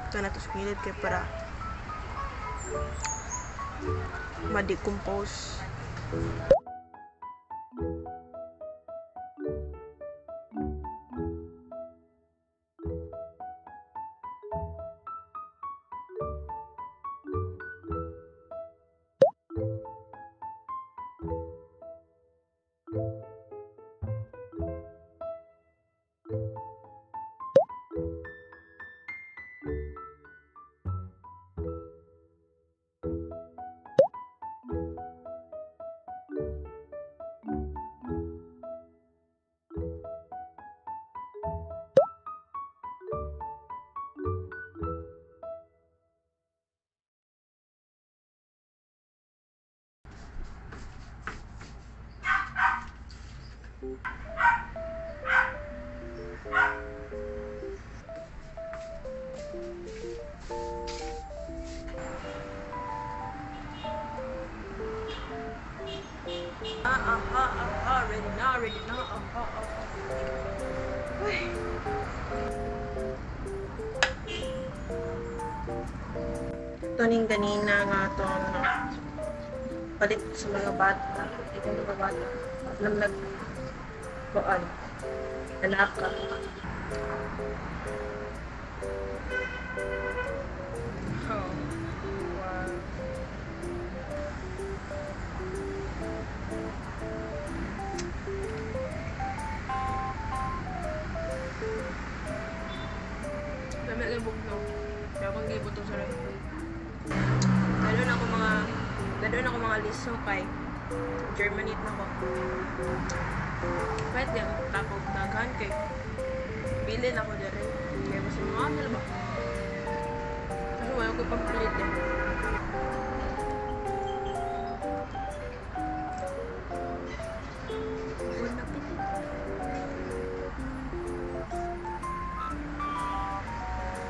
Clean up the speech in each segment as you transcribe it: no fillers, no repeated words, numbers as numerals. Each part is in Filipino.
kana to sa kilid kay para ma-decompose. Ready na. Ay. Ito ning ganina nga ito palit sa mga bata. Ito mga bata. Lamlag koan. Anak ka. Oh. Wow. Lamig ang bugnaw. Kaya akong gibot ito sa rin. Ganoon ako mga liso kay Germany na ko. Kahit yan, tapos daghan kay bilin ako dere. Kaya mas mga ano ba? Kasi wala ko pampalit eh.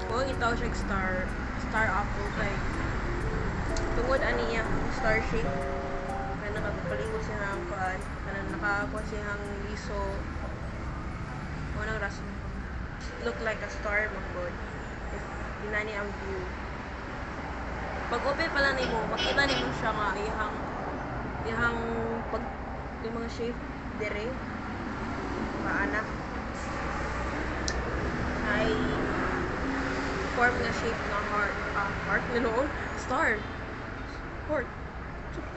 Kung itaw siya star apple kay tungod aniya star shape na nakapaligo siya ang kuan na nakakuha siyang liso o nang rason look like a star mangod if dinani ang view pag open pala nimo makita nimo siya nga ihang pag yung mga shape dire maana ay form na shape na heart na noon star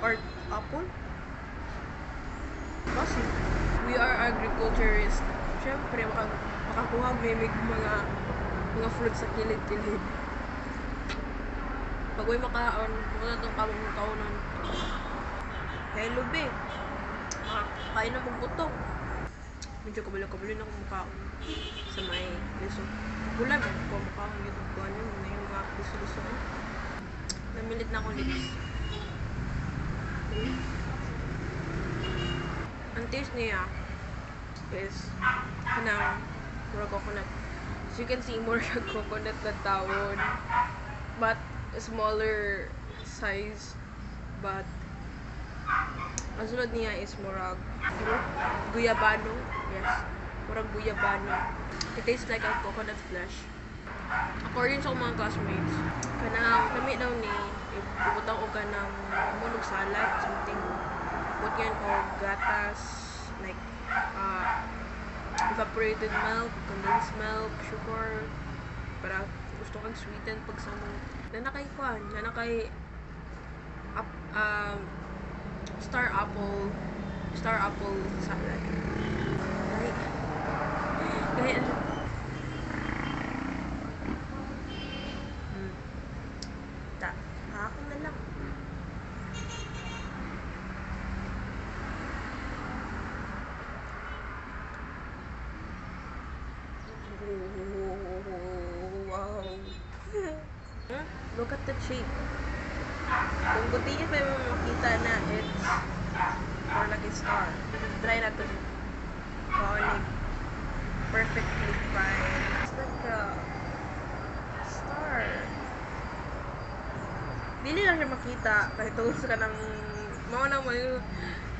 Heart apple kasi we are agriculturists syempre makakuha may mga fruit sa kilid-kilid pag may makaon muna itong kamong kaunan hello be kain na mong butong medyo kabalo-kabalo na kung makaon sa may liso bulan kung makaon yung kuhan yun na yung mga liso-liso namilit na akong lips. Ang taste niya is kanang mura coconut. As you can see, more coconut na tawon. But smaller size. But ang sunod niya is murag guyabano. Yes. Murag guyabano. It tastes like a coconut flesh. According sa mga classmates, kanang kami daw ni ibutang o kanang munog salad, something. But yan o gatas, like evaporated milk, condensed milk, sugar, para gusto kang sweeten pag sa mga nanakay star apple salad. Kahit ako na lang. Wow. Look at the shape. Kung buti pa yung makita na it's more like a star. Try natin. Conic. Perfectly fine. It's like a star. Dili lang siya makita kahit tungkol sa kanang mauna mo yung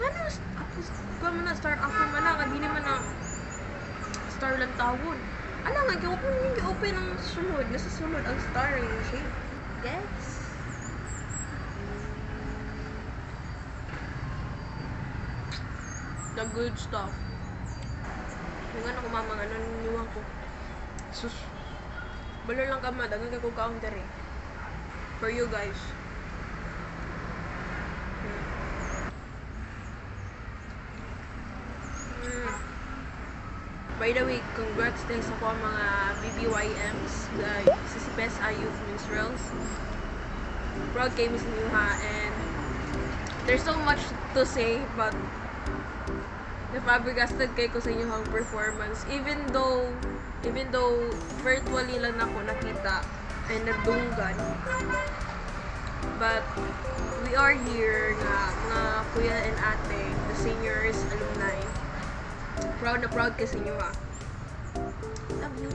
ano na star ako man na hindi naman na star lang tawon Ala nga, gi-open ang sunod. Nasa sunod ang starring shape. Gets? The good stuff. Yung ano ko mama, ano niwang ko. Sus. Balor lang ka ma, dagan ka ko counter eh. For you guys. By the way, congrats din sa ko mga BBYMs, guys. Sa si Best Youth Minstrels. Proud kay Miss Niuha, and there's so much to say, but napabigastad kay ko sa inyong performance. Even though virtually lang ako nakita and nagdunggan. But we are here nga mga kuya and ate, the seniors, alumni. Proud na proud kasi inyo ha. Love you.